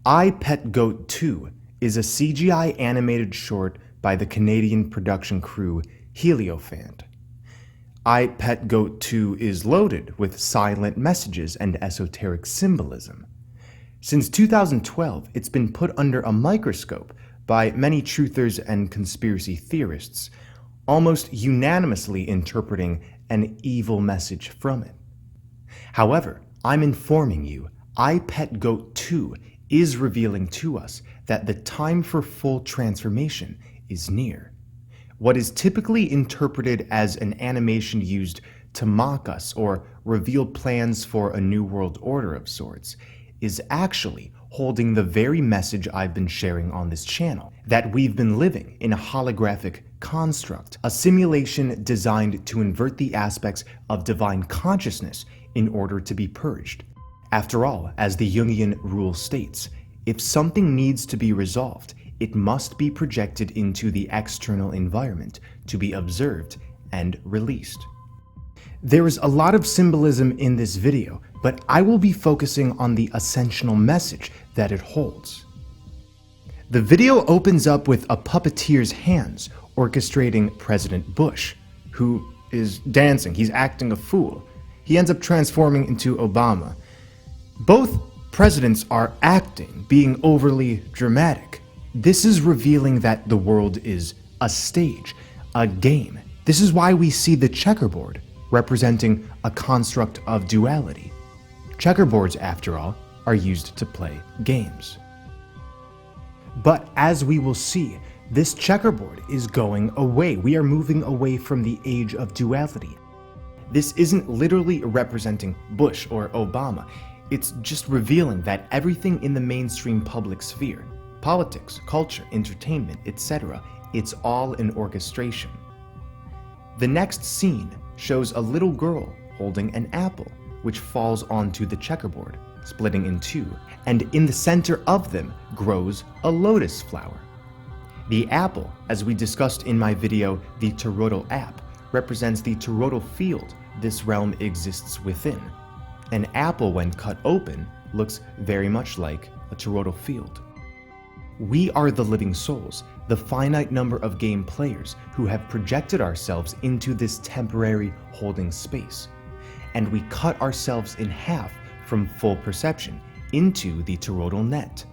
I, Pet Goat 2 is a CGI animated short by the Canadian production crew Heliofant. I, Pet Goat 2 is loaded with silent messages and esoteric symbolism. Since 2012, it's been put under a microscope by many truthers and conspiracy theorists, almost unanimously interpreting an evil message from it. However, I'm informing you, I, Pet Goat 2 is revealing to us that the time for full transformation is near. What is typically interpreted as an animation used to mock us or reveal plans for a new world order of sorts is actually holding the very message I've been sharing on this channel, that we've been living in a holographic construct, a simulation designed to invert the aspects of divine consciousness in order to be purged. After all, as the Jungian rule states, if something needs to be resolved, it must be projected into the external environment to be observed and released. There is a lot of symbolism in this video, but I will be focusing on the ascensional message that it holds. The video opens up with a puppeteer's hands orchestrating President Bush, who is dancing. He's acting a fool. He ends up transforming into Obama. Both presidents are acting, being overly dramatic. This is revealing that the world is a stage, a game. This is why we see the checkerboard, representing a construct of duality. Checkerboards, after all, are used to play games. But as we will see, this checkerboard is going away. We are moving away from the age of duality. This isn't literally representing Bush or Obama. It's just revealing that everything in the mainstream public sphere, politics, culture, entertainment, etc., it's all an orchestration. The next scene shows a little girl holding an apple, which falls onto the checkerboard, splitting in two, and in the center of them grows a lotus flower. The apple, as we discussed in my video, The Toroidal App, represents the toroidal field this realm exists within. An apple, when cut open, looks very much like a toroidal field. We are the living souls, the finite number of game players who have projected ourselves into this temporary holding space, and we cut ourselves in half from full perception into the toroidal net.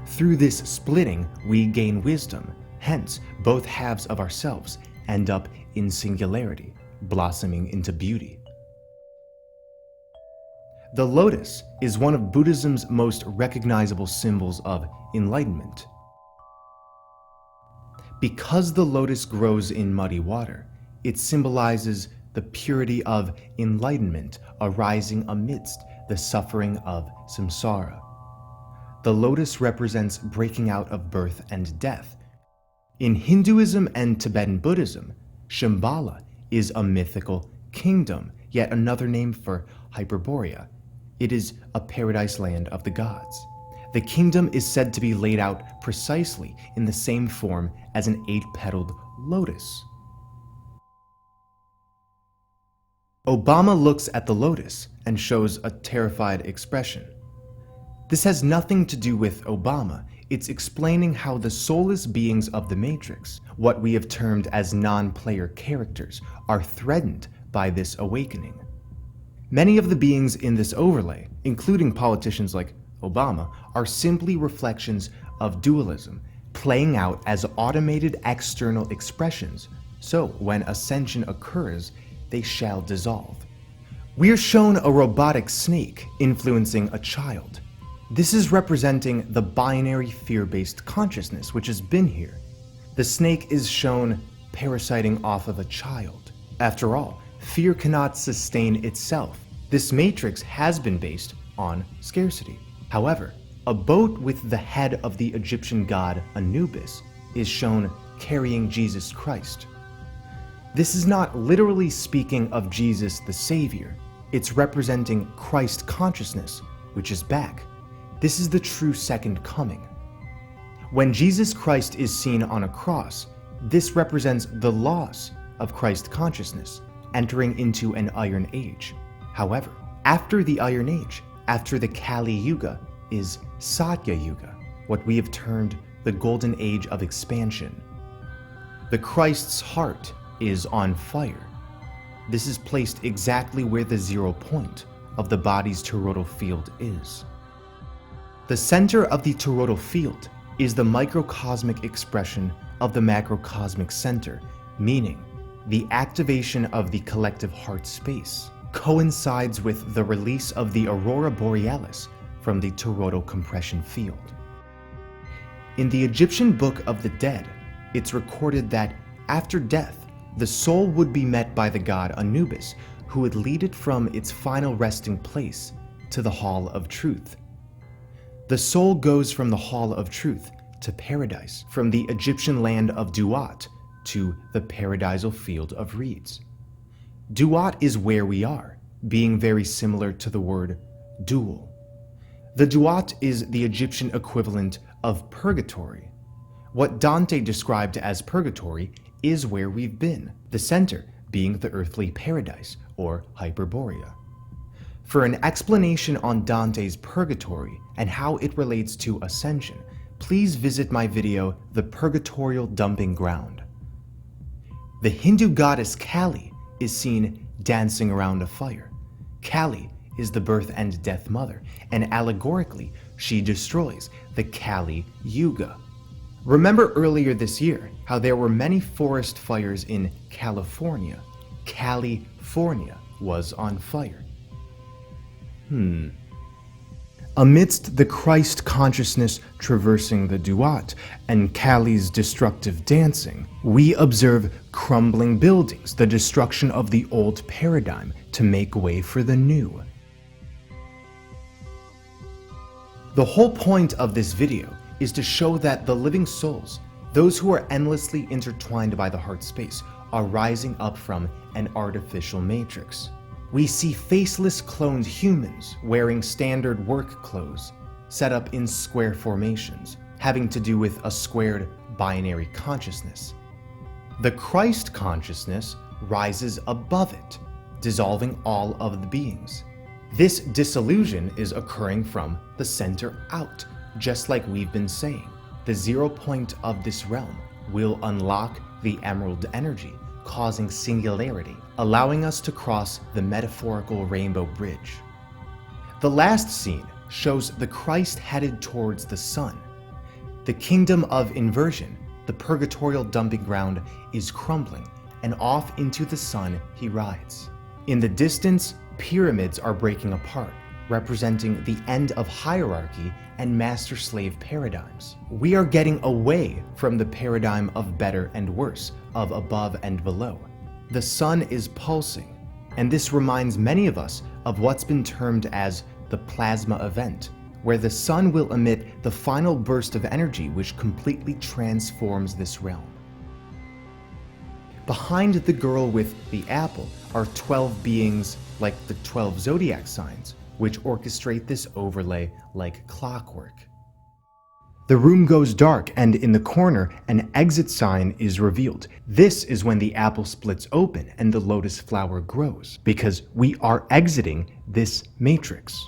Through this splitting, we gain wisdom, hence both halves of ourselves end up in singularity, blossoming into beauty. The lotus is one of Buddhism's most recognizable symbols of enlightenment. Because the lotus grows in muddy water, it symbolizes the purity of enlightenment arising amidst the suffering of samsara. The lotus represents breaking out of birth and death. In Hinduism and Tibetan Buddhism, Shambhala is a mythical kingdom, yet another name for Hyperborea. It is a paradise land of the gods. The kingdom is said to be laid out precisely in the same form as an 8-petaled lotus. Obama looks at the lotus and shows a terrified expression. This has nothing to do with Obama. It's explaining how the soulless beings of the Matrix, what we have termed as non-player characters, are threatened by this awakening. Many of the beings in this overlay, including politicians like Obama, are simply reflections of dualism, playing out as automated external expressions, so when ascension occurs, they shall dissolve. We are shown a robotic snake influencing a child. This is representing the binary fear-based consciousness which has been here. The snake is shown parasiting off of a child. After all, fear cannot sustain itself. This matrix has been based on scarcity. However, a boat with the head of the Egyptian god Anubis is shown carrying Jesus Christ. This is not literally speaking of Jesus the Savior. It's representing Christ consciousness, which is back. This is the true second coming. When Jesus Christ is seen on a cross, this represents the loss of Christ consciousness, entering into an Iron Age. However, after the Iron Age, after the Kali Yuga, is Satya Yuga, what we have termed the golden age of expansion. The Christ's heart is on fire. This is placed exactly where the 0 point of the body's toroidal field is. The center of the toroidal field is the microcosmic expression of the macrocosmic center, meaning the activation of the collective heart space coincides with the release of the aurora borealis from the toroidal compression field. In the Egyptian Book of the Dead, it's recorded that after death, the soul would be met by the god Anubis, who would lead it from its final resting place to the Hall of Truth. The soul goes from the Hall of Truth to paradise, from the Egyptian land of Duat to the paradisal field of reeds. Duat is where we are, being very similar to the word dual. The Duat is the Egyptian equivalent of purgatory. What Dante described as purgatory is where we've been, the center being the earthly paradise, or Hyperborea. For an explanation on Dante's purgatory and how it relates to Ascension, please visit my video, The Purgatorial Dumping Ground. The Hindu goddess Kali is seen dancing around a fire. Kali is the birth and death mother, and allegorically, she destroys the Kali Yuga. Remember earlier this year how there were many forest fires in California? California was on fire. Amidst the Christ consciousness traversing the Duat and Kali's destructive dancing, we observe crumbling buildings, the destruction of the old paradigm to make way for the new. The whole point of this video is to show that the living souls, those who are endlessly intertwined by the heart space, are rising up from an artificial matrix. We see faceless cloned humans wearing standard work clothes, set up in square formations, having to do with a squared binary consciousness. The Christ consciousness rises above it, dissolving all of the beings. This disillusion is occurring from the center out, just like we've been saying. The 0 point of this realm will unlock the emerald energy, causing singularity, allowing us to cross the metaphorical rainbow bridge. The last scene shows the Christ headed towards the sun. The kingdom of inversion, the purgatorial dumping ground, is crumbling, and off into the sun he rides. In the distance, pyramids are breaking apart, representing the end of hierarchy and master-slave paradigms. We are getting away from the paradigm of better and worse, of above and below. The sun is pulsing, and this reminds many of us of what's been termed as the plasma event, where the sun will emit the final burst of energy which completely transforms this realm. Behind the girl with the apple are 12 beings like the 12 zodiac signs, which orchestrate this overlay like clockwork. The room goes dark, and in the corner, an exit sign is revealed. This is when the apple splits open and the lotus flower grows, because we are exiting this matrix.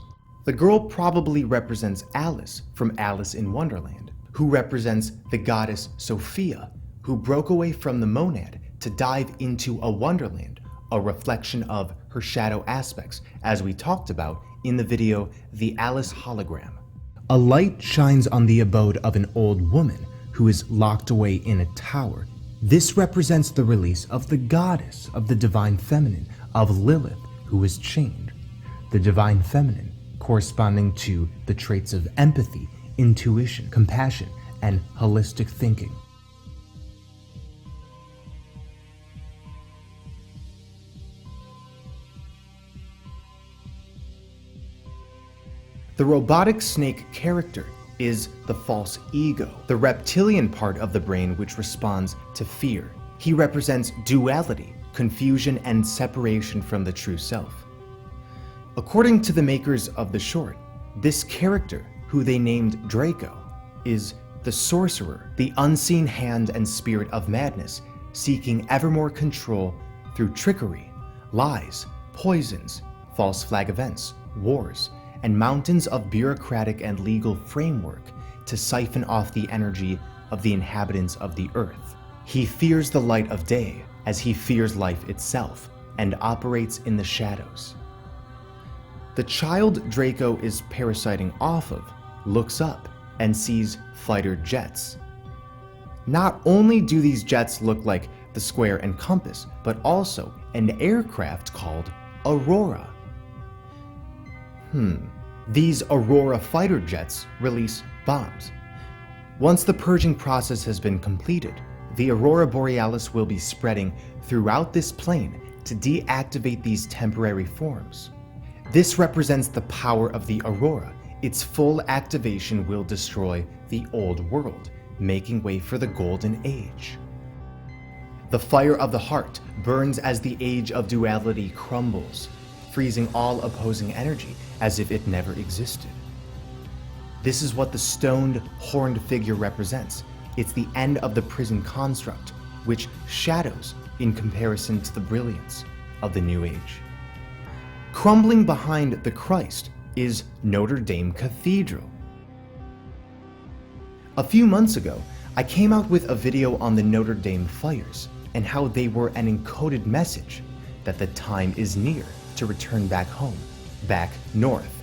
The girl probably represents Alice from Alice in Wonderland, who represents the goddess Sophia, who broke away from the monad to dive into a wonderland, a reflection of her shadow aspects, as we talked about in the video, The Alice Hologram. A light shines on the abode of an old woman who is locked away in a tower. This represents the release of the goddess of the divine feminine, of Lilith, who is chained. The divine feminine corresponding to the traits of empathy, intuition, compassion, and holistic thinking. The robotic snake character is the false ego, the reptilian part of the brain which responds to fear. He represents duality, confusion, and separation from the true self. According to the makers of the short, this character, who they named Draco, is the sorcerer, the unseen hand and spirit of madness, seeking ever more control through trickery, lies, poisons, false flag events, wars, and mountains of bureaucratic and legal framework to siphon off the energy of the inhabitants of the earth. He fears the light of day as he fears life itself and operates in the shadows. The child Draco is parasiting off of looks up and sees fighter jets. Not only do these jets look like the square and compass, but also an aircraft called Aurora. These Aurora fighter jets release bombs. Once the purging process has been completed, the Aurora Borealis will be spreading throughout this plane to deactivate these temporary forms. This represents the power of the Aurora. Its full activation will destroy the old world, making way for the Golden Age. The fire of the heart burns as the age of duality crumbles, freezing all opposing energy as if it never existed. This is what the stoned, horned figure represents. It's the end of the prison construct, which shadows in comparison to the brilliance of the New Age. Crumbling behind the Christ is Notre Dame Cathedral. A few months ago, I came out with a video on the Notre Dame fires and how they were an encoded message that the time is near to return back home, back north.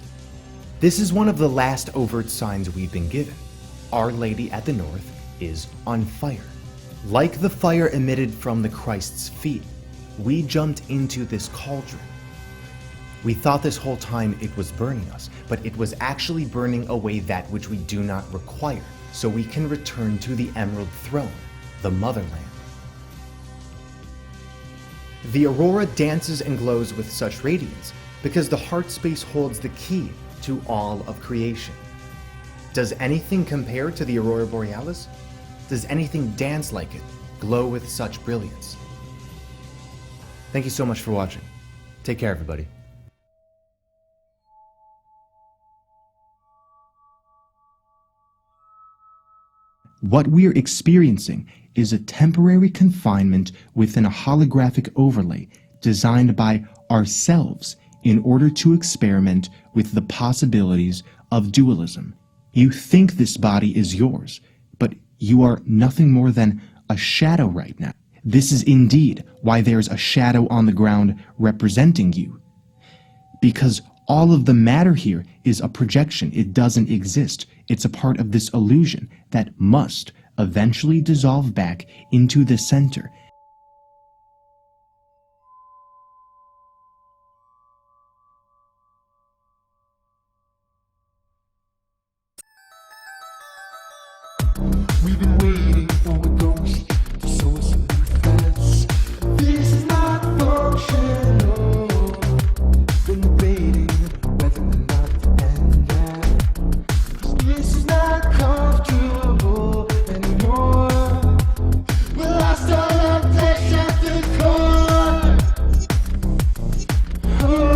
This is one of the last overt signs we've been given. Our Lady at the North is on fire. Like the fire emitted from the Christ's feet, we jumped into this cauldron. We thought this whole time it was burning us, but it was actually burning away that which we do not require, so we can return to the Emerald Throne, the motherland. The Aurora dances and glows with such radiance because the heart space holds the key to all of creation. Does anything compare to the Aurora Borealis? Does anything dance like it, glow with such brilliance? Thank you so much for watching. Take care, everybody. What we're experiencing is a temporary confinement within a holographic overlay designed by ourselves in order to experiment with the possibilities of dualism. You think this body is yours, but you are nothing more than a shadow right now. This is indeed why there's a shadow on the ground representing you. Because all of the matter here is a projection. It doesn't exist. It's a part of this illusion that must eventually dissolve back into the center. We've been waiting for a ghost to show us a new face. This is not functional. Been debating whether or not to end that. 'Cause this is not comfortable anymore. We lost all our flesh at the core. Oh,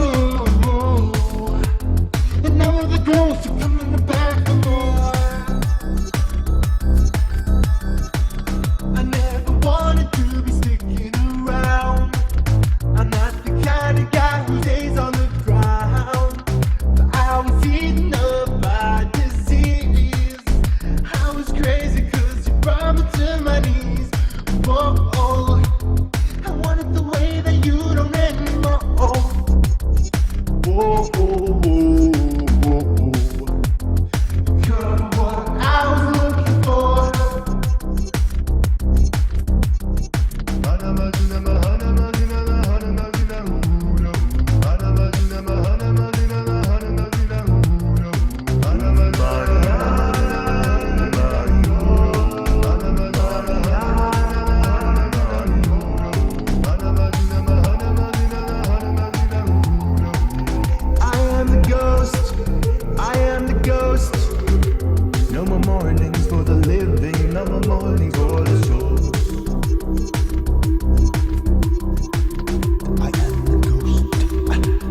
and now the ghosts are coming back for more. I never wanted to be sticking around. I'm not the kind of guy who stays on the ground. But I was eaten up by disease. I was crazy 'cause you brought me to my knees. Whoa, I wanted the way that you don't anymore. Whoa, whoa, whoa. You're what I was looking for. I am the ghost. No more mornings for the living, no more mornings for the souls. I am the ghost.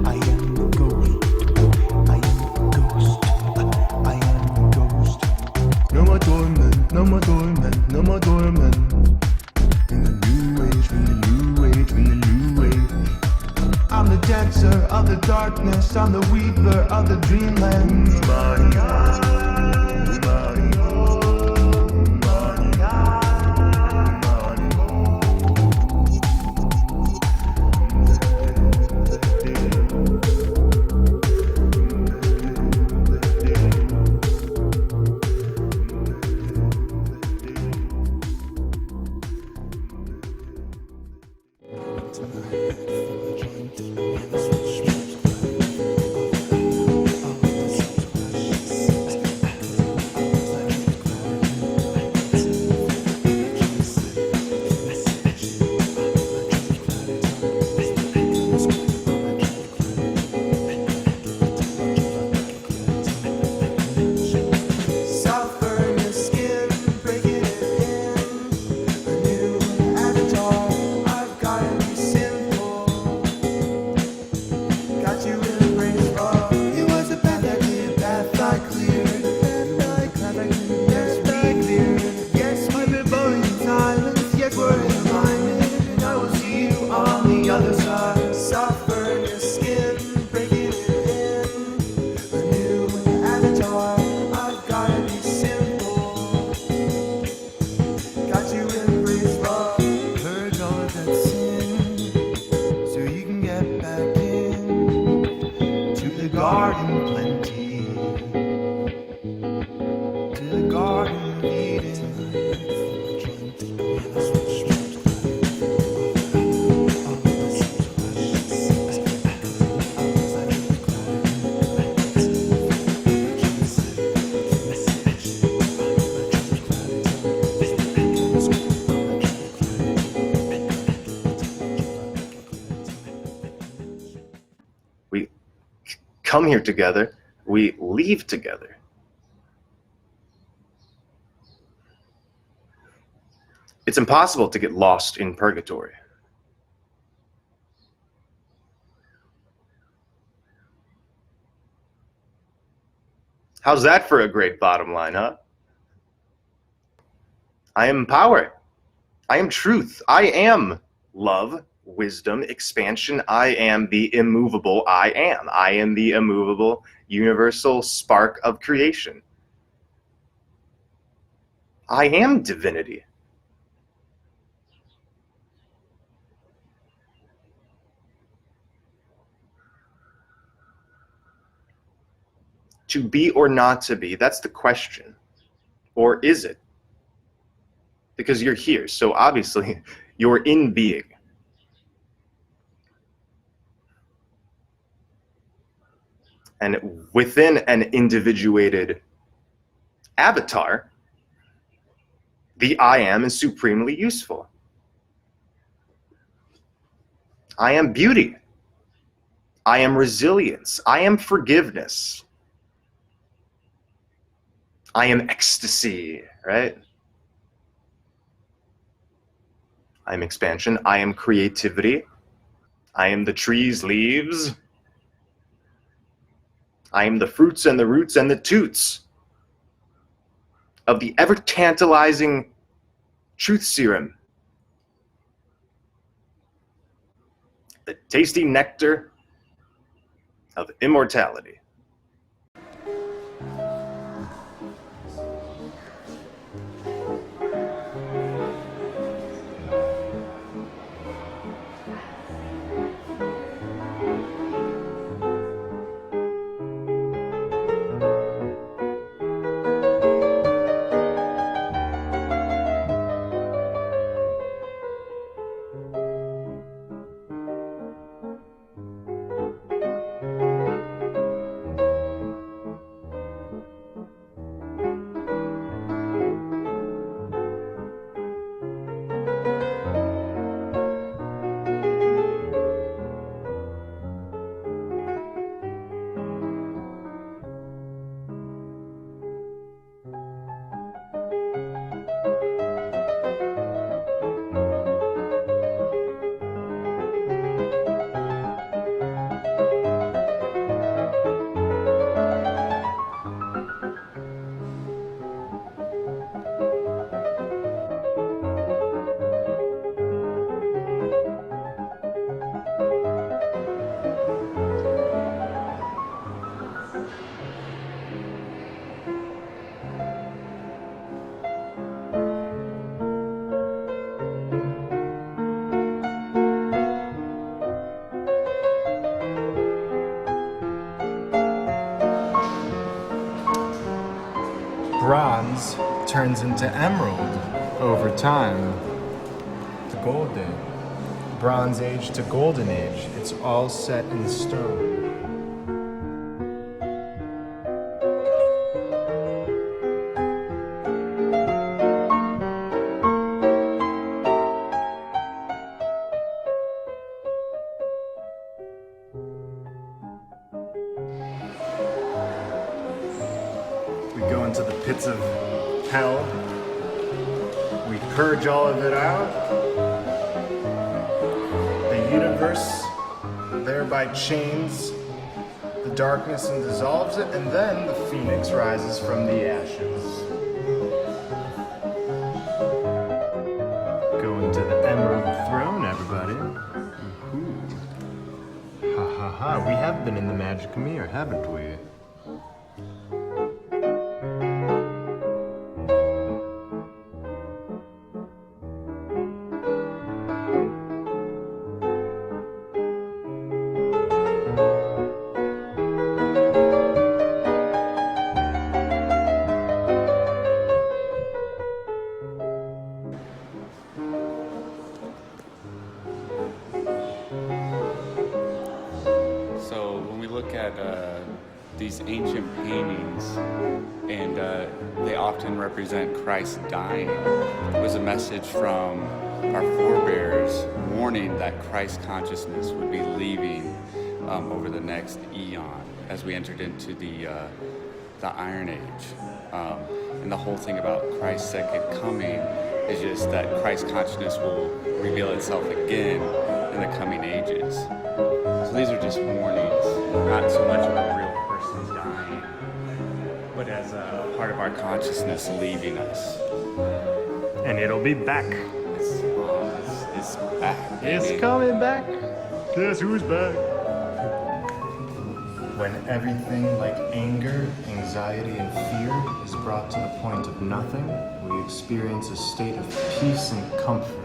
I am the ghost. I am the ghost. I am the ghost. No more torment, no more torment, no more torment. In the new age, in the new age, in the new age. I'm the dancer of the darkness, I'm the weaver of the dreamland. We come here together, we leave together. It's impossible to get lost in purgatory. How's that for a great bottom line, huh? I am power. I am truth. I am love, wisdom, expansion. I am the immovable I am. I am the immovable universal spark of creation. I am divinity. To be or not to be, that's the question. Or is it? Because you're here, so obviously you're in being. And within an individuated avatar, the I am is supremely useful. I am beauty. I am resilience. I am forgiveness. I am ecstasy, right? I am expansion. I am creativity. I am the trees, leaves. I am the fruits and the roots and the toots of the ever tantalizing truth serum. The tasty nectar of immortality. Bronze turns into emerald over time. To gold age. Bronze Age to Golden Age. It's all set in stone. We go into the pits of hell. We purge all of it out. The universe thereby chains the darkness and dissolves it, and then the phoenix rises from the ashes. Going to the Emerald Throne, everybody. Woohoo. Ha ha ha, we have been in the magic mirror, haven't we? So when we look at these ancient paintings, and they often represent Christ dying, it was a message from our forebears warning that Christ consciousness would be leaving over the next eon as we entered into the Iron Age. And the whole thing about Christ's second coming is just that Christ consciousness will reveal itself again in the coming ages. So these are just warnings, not so much of a real person dying, but as a part of our consciousness leaving us. And it'll be back. It's back. It's coming back. Guess who's back? When everything like anger, anxiety, and fear is brought to the point of nothing, we experience a state of peace and comfort.